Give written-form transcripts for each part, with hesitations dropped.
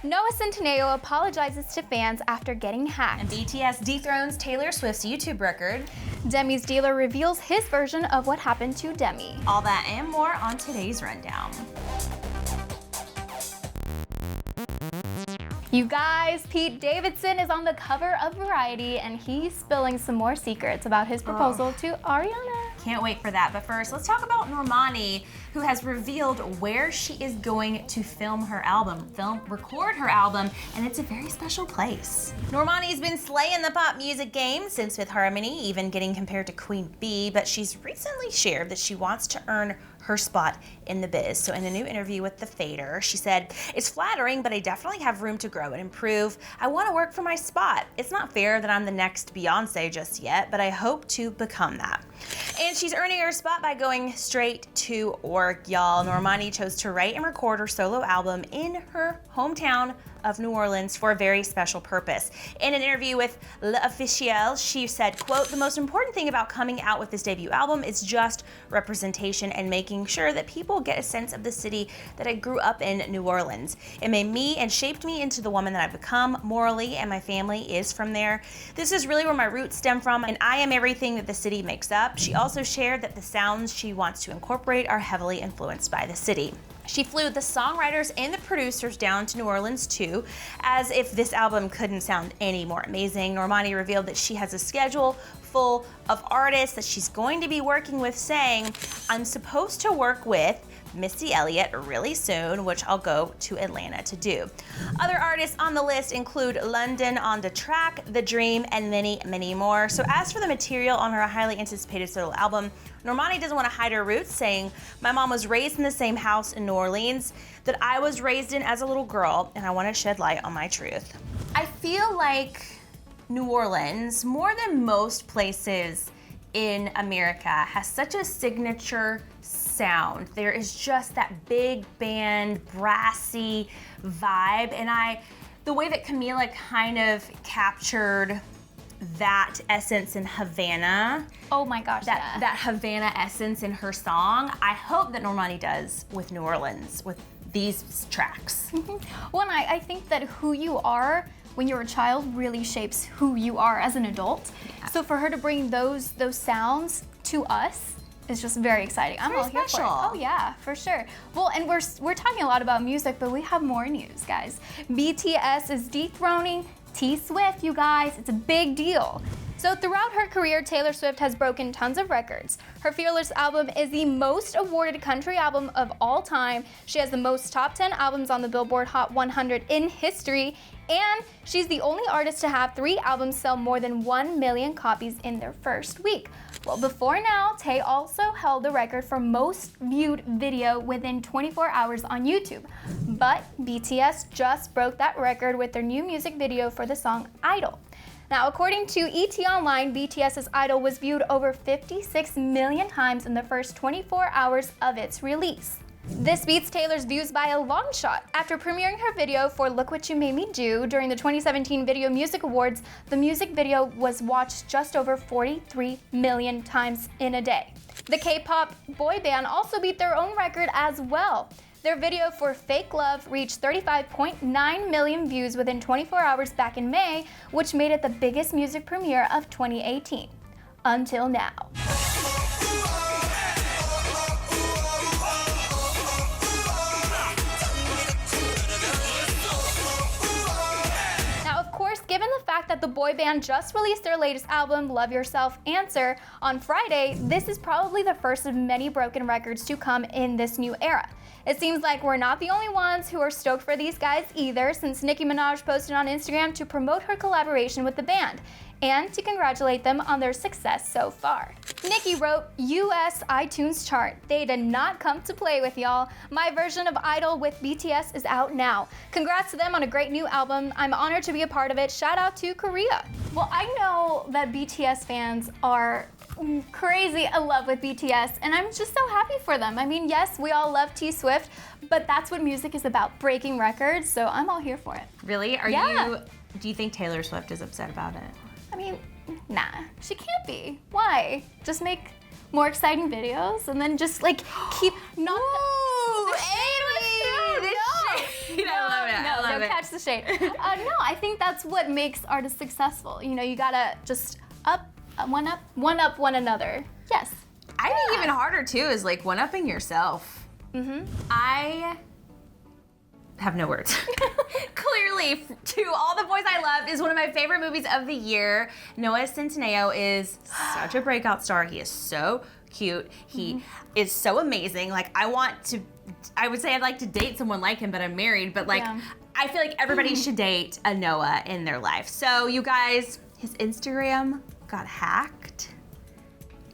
Noah Centineo apologizes to fans after getting hacked. And BTS dethrones Taylor Swift's YouTube record. Demi's dealer reveals his version of what happened to Demi. All that and more on today's rundown. You guys, Pete Davidson is on the cover of Variety and he's spilling some more secrets about his proposal to Ariana. Can't wait for that. But first, let's talk about Normani, who has revealed where she is going to film her album, record her album, and it's a very special place. Normani's been slaying the pop music game since Fifth Harmony, even getting compared to Queen Bee, but she's recently shared that she wants to earn her spot in the biz. So in a new interview with The Fader, she said, "It's flattering, but I definitely have room to grow and improve. I want to work for my spot. It's not fair that I'm the next Beyonce just yet, but I hope to become that." And she's earning her spot by going straight to work, y'all. Normani chose to write and record her solo album in her hometown of New Orleans for a very special purpose. In an interview with L'Officiel, she said, quote, "The most important thing about coming out with this debut album is just representation and making sure that people get a sense of the city that I grew up in, New Orleans. It made me and shaped me into the woman that I've become morally, and my family is from there. This is really where my roots stem from, and I am everything that the city makes up." She also shared that the sounds she wants to incorporate are heavily influenced by the city. She flew the songwriters and the producers down to New Orleans too, as if this album couldn't sound any more amazing. Normani revealed that she has a schedule full of artists that she's going to be working with, saying, "I'm supposed to work with Missy Elliott really soon, which I'll go to Atlanta to do." Other artists on the list include London on the Track, The Dream, and many, many more. So as for the material on her highly anticipated solo album, Normani doesn't want to hide her roots, saying, "My mom was raised in the same house in New Orleans that I was raised in as a little girl, and I want to shed light on my truth." I feel like New Orleans, more than most places in America, has such a signature sound. There is just that big band, brassy vibe, and the way that Camila kind of captured that essence in Havana. Oh my gosh, that Havana essence in her song. I hope that Normani does with New Orleans, with these tracks. Well, and I think that who you are when you're a child really shapes who you are as an adult. Yeah. So for her to bring those sounds to us is just very exciting. I'm all here for it. Oh yeah, for sure. Well, and we're talking a lot about music, but we have more news, guys. BTS is dethroning T Swift, you guys. It's a big deal. So throughout her career, Taylor Swift has broken tons of records. Her Fearless album is the most awarded country album of all time. She has the most top 10 albums on the Billboard Hot 100 in history, and she's the only artist to have 3 albums sell more than 1 million copies in their first week. Well, before now, Tay also held the record for most viewed video within 24 hours on YouTube. But BTS just broke that record with their new music video for the song Idol. Now, according to ET Online, BTS's Idol was viewed over 56 million times in the first 24 hours of its release. This beats Taylor's views by a long shot. After premiering her video for Look What You Made Me Do during the 2017 Video Music Awards, the music video was watched just over 43 million times in a day. The K-pop boy band also beat their own record as well. Their video for Fake Love reached 35.9 million views within 24 hours back in May, which made it the biggest music premiere of 2018. Until now. Given the fact that the boy band just released their latest album, Love Yourself, Answer, on Friday, this is probably the first of many broken records to come in this new era. It seems like we're not the only ones who are stoked for these guys either, since Nicki Minaj posted on Instagram to promote her collaboration with the band and to congratulate them on their success so far. Nicki wrote, "US iTunes chart. They did not come to play with, y'all. My version of Idol with BTS is out now. Congrats to them on a great new album. I'm honored to be a part of it. Shout out to Korea." Well, I know that BTS fans are crazy in love with BTS, and I'm just so happy for them. I mean, yes, we all love T Swift, but that's what music is about, breaking records, so I'm all here for it. Really? Do you think Taylor Swift is upset about it? I mean, nah, she can't be. Why? Just make more exciting videos and then just keep not. Ooh, Amy! No, it. Catch the shade. No, I think that's what makes artists successful. You know, you gotta just one up one another. Yes. I think even harder too is like one-upping yourself. I have no words. Clearly, To All the Boys I Loved is one of my favorite movies of the year. Noah Centineo is such a breakout star. He is so cute. He is so amazing. Like, I would say I'd like to date someone like him, but I'm married. But like, I feel like everybody should date a Noah in their life. So you guys, his Instagram got hacked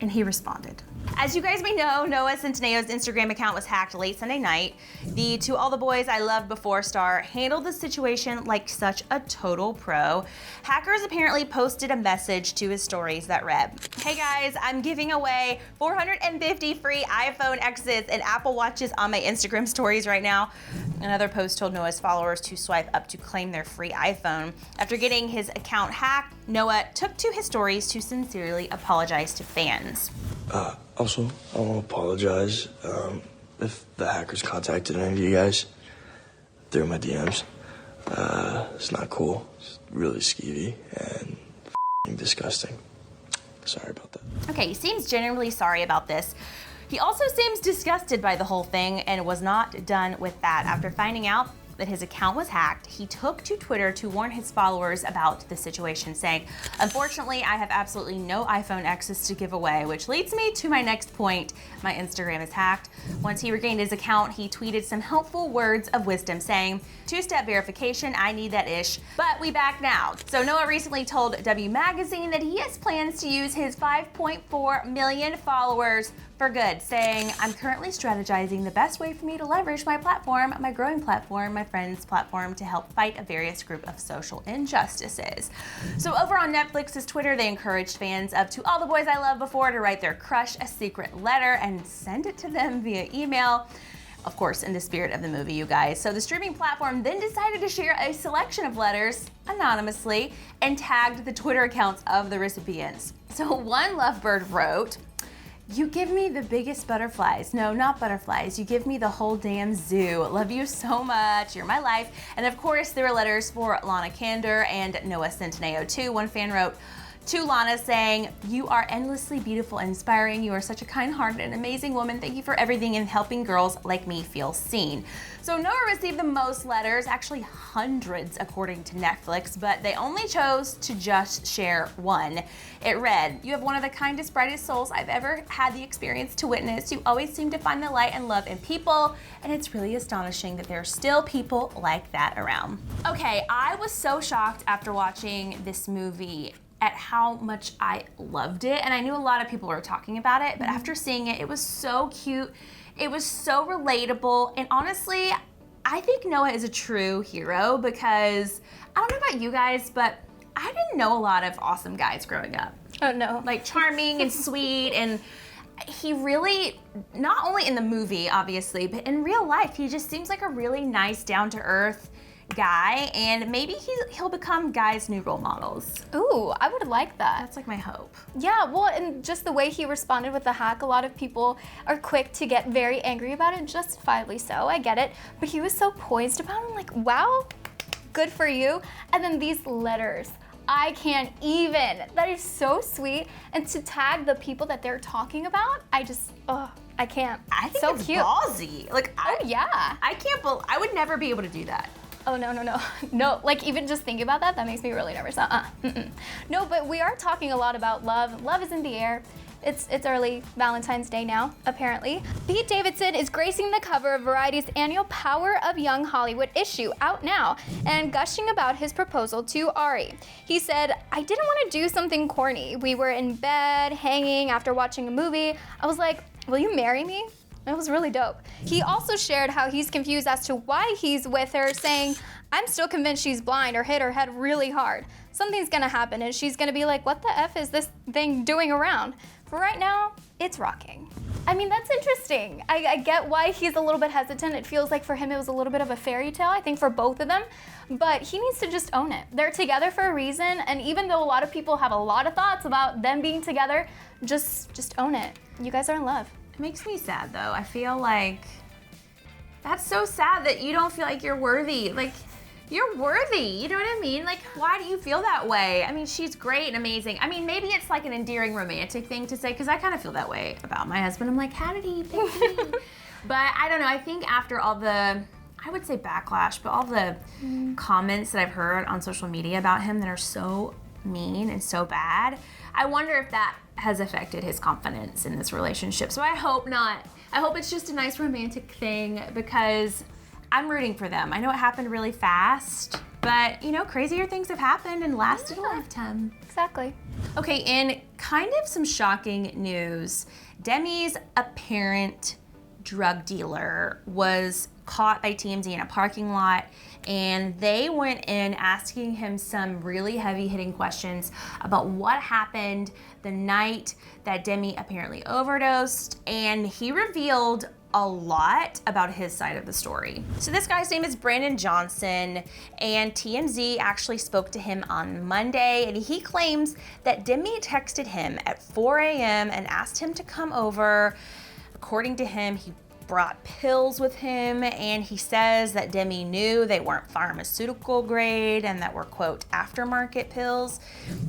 and he responded. As you guys may know, Noah Centineo's Instagram account was hacked late Sunday night. The To All the Boys I Loved Before star handled the situation like such a total pro. Hackers apparently posted a message to his stories that read, "Hey guys, I'm giving away 450 free iPhone X's and Apple Watches on my Instagram stories right now." Another post told Noah's followers to swipe up to claim their free iPhone. After getting his account hacked, Noah took to his stories to sincerely apologize to fans. Also, I want to apologize if the hackers contacted any of you guys through my DMs. It's not cool. It's really skeevy and disgusting. Sorry about that. Okay, he seems genuinely sorry about this. He also seems disgusted by the whole thing and was not done with that. After finding out that his account was hacked, he took to Twitter to warn his followers about the situation, saying, "Unfortunately, I have absolutely no iPhone X's to give away," which leads me to my next point. My Instagram is hacked. Once he regained his account, he tweeted some helpful words of wisdom, saying, "Two-step verification, I need that ish, but we back now." So Noah recently told W Magazine that he has plans to use his 5.4 million followers for good, saying, "I'm currently strategizing the best way for me to leverage my platform, my growing platform, my friend's platform, to help fight a various group of social injustices." So over on Netflix's Twitter, they encouraged fans of To All the Boys I Loved Before to write their crush a secret letter and send it to them via email. Of course, in the spirit of the movie, you guys. So the streaming platform then decided to share a selection of letters anonymously and tagged the Twitter accounts of the recipients. So one lovebird wrote, "You give me the biggest butterflies. No, not butterflies. You give me the whole damn zoo. Love you so much. You're my life." And of course, there were letters for Lana Kander and Noah Centineo too. One fan wrote to Lana saying, "You are endlessly beautiful and inspiring. You are such a kind-hearted and amazing woman. Thank you for everything and helping girls like me feel seen." So Noah received the most letters, actually hundreds according to Netflix, but they only chose to just share one. It read, "You have one of the kindest, brightest souls I've ever had the experience to witness. You always seem to find the light and love in people, and it's really astonishing that there are still people like that around." Okay, I was so shocked after watching this movie at how much I loved it. And I knew a lot of people were talking about it, but after seeing it, it was so cute. It was so relatable. And honestly, I think Noah is a true hero because I don't know about you guys, but I didn't know a lot of awesome guys growing up. Oh no. Like charming and sweet, and he really, not only in the movie, obviously, but in real life, he just seems like a really nice, down-to-earth guy, and maybe he'll become guys' new role models. Ooh, I would like that. That's like my hope. Yeah, well, and just the way he responded with the hack, a lot of people are quick to get very angry about it, justifiably so, I get it. But he was so poised about it, I'm like, wow, good for you. And then these letters, I can't even. That is so sweet. And to tag the people that they're talking about, I can't. I think so it's cute. ballsy. Like, Yeah. I would never be able to do that. Oh, no. No, like even just thinking about that makes me really nervous. No, but we are talking a lot about love. Love is in the air. It's early Valentine's Day now, apparently. Pete Davidson is gracing the cover of Variety's annual Power of Young Hollywood issue, out now, and gushing about his proposal to Ari. He said, "I didn't want to do something corny. We were in bed, hanging after watching a movie. I was like, will you marry me?" It was really dope. He also shared how he's confused as to why he's with her, saying, "I'm still convinced she's blind or hit her head really hard. Something's gonna happen and she's gonna be like, what the F is this thing doing around? For right now, it's rocking." I mean, that's interesting. I get why he's a little bit hesitant. It feels like for him it was a little bit of a fairy tale, I think for both of them, but he needs to just own it. They're together for a reason, and even though a lot of people have a lot of thoughts about them being together, just own it. You guys are in love. It makes me sad though. I feel like that's so sad that you don't feel like you're worthy. Like, you're worthy. You know what I mean? Like, why do you feel that way? I mean, she's great and amazing. I mean, maybe it's like an endearing romantic thing to say, because I kind of feel that way about my husband. I'm like, how did he pick me? But I don't know. I think after all the, I would say backlash, but all the comments that I've heard on social media about him that are so mean and so bad, I wonder if that has affected his confidence in this relationship. So I hope not. I hope it's just a nice romantic thing, because I'm rooting for them. I know it happened really fast, but you know, crazier things have happened and lasted a lifetime. Exactly. Okay, in kind of some shocking news, Demi's apparent drug dealer was caught by TMZ in a parking lot, and they went in asking him some really heavy-hitting questions about what happened the night that Demi apparently overdosed, and he revealed a lot about his side of the story. So this guy's name is Brandon Johnson, and TMZ actually spoke to him on Monday, and he claims that Demi texted him at 4 a.m. and asked him to come over. According to him, he brought pills with him, and he says that Demi knew they weren't pharmaceutical grade and that were, quote, aftermarket pills.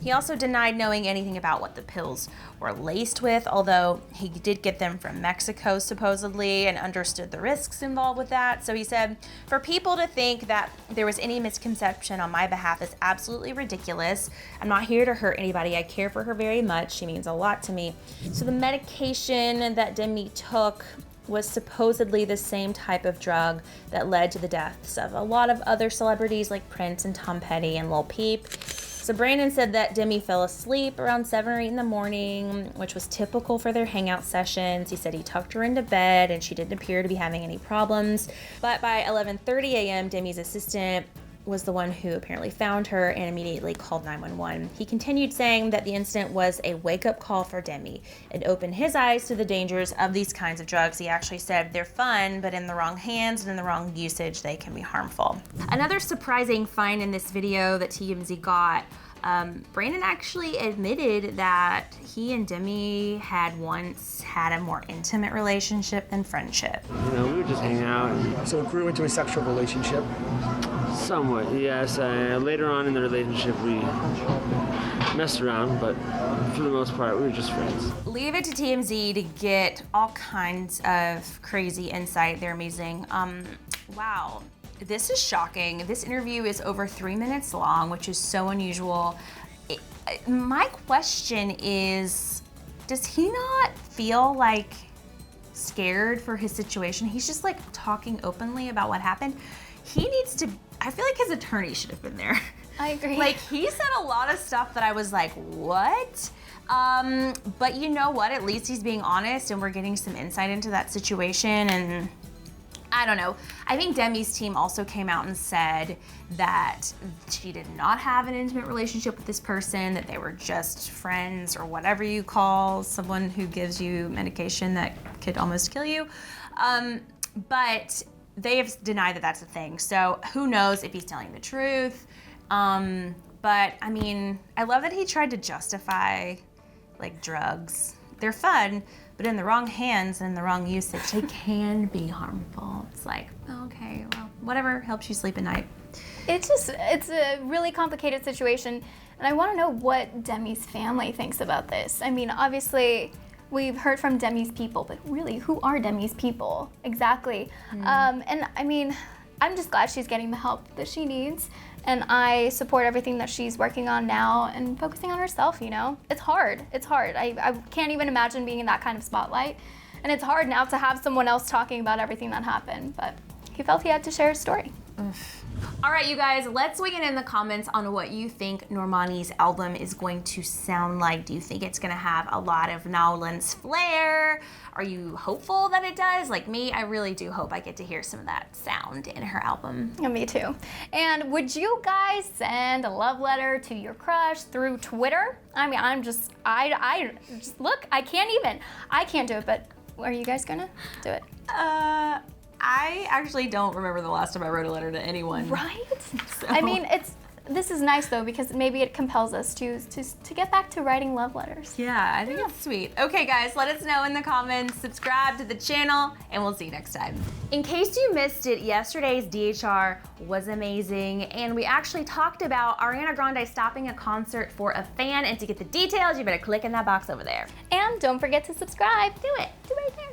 He also denied knowing anything about what the pills were laced with, although he did get them from Mexico supposedly and understood the risks involved with that. So he said, for people to think that there was any misconception on my behalf is absolutely ridiculous. I'm not here to hurt anybody. I care for her very much. She means a lot to me. So the medication that Demi took was supposedly the same type of drug that led to the deaths of a lot of other celebrities like Prince and Tom Petty and Lil Peep. So Brandon said that Demi fell asleep around 7 or 8 in the morning, which was typical for their hangout sessions. He said he tucked her into bed and she didn't appear to be having any problems. But by 11:30 a.m., Demi's assistant was the one who apparently found her and immediately called 911. He continued saying that the incident was a wake-up call for Demi. It opened his eyes to the dangers of these kinds of drugs. He actually said they're fun, but in the wrong hands and in the wrong usage, they can be harmful. Another surprising find in this video that TMZ got, Brandon actually admitted that he and Demi had once had a more intimate relationship than friendship. You know, we were just hanging out. So it grew into a sexual relationship? Somewhat, yes. Later on in the relationship, we messed around, but for the most part, we were just friends. Leave it to TMZ to get all kinds of crazy insight. They're amazing. Wow. This is shocking. This interview is over 3 minutes long, which is so unusual. My question is, does he not feel like scared for his situation? He's just like talking openly about what happened. He needs to, I feel like his attorney should have been there. I agree. Like, he said a lot of stuff that I was like, what? But you know what? At least he's being honest and we're getting some insight into that situation, and I don't know. I think Demi's team also came out and said that she did not have an intimate relationship with this person, that they were just friends or whatever you call someone who gives you medication that could almost kill you. But they have denied that that's a thing. So who knows if he's telling the truth. But I mean, I love that he tried to justify like drugs. They're fun, but in the wrong hands and the wrong usage, they can be harmful. It's like, okay, well, whatever helps you sleep at night. It's a really complicated situation, and I want to know what Demi's family thinks about this. I mean, obviously, we've heard from Demi's people, but really, who are Demi's people exactly? And I mean, I'm just glad she's getting the help that she needs, and I support everything that she's working on now and focusing on herself, you know? It's hard. It's hard. I can't even imagine being in that kind of spotlight, and it's hard now to have someone else talking about everything that happened, but he felt he had to share his story. All right, you guys, let's weigh in the comments on what you think Normani's album is going to sound like. Do you think it's gonna have a lot of New Orleans flair? Are you hopeful that it does? Like me, I really do hope I get to hear some of that sound in her album. Yeah, me too. And would you guys send a love letter to your crush through Twitter? I mean, I just look, I can't do it, but are you guys gonna do it? I actually don't remember the last time I wrote a letter to anyone. Right? So. I mean, this is nice though, because maybe it compels us to get back to writing love letters. Yeah, I think it's sweet. Okay guys, let us know in the comments, subscribe to the channel, and we'll see you next time. In case you missed it, yesterday's DHR was amazing, and we actually talked about Ariana Grande stopping a concert for a fan, and to get the details, you better click in that box over there. And don't forget to subscribe. Do it right there.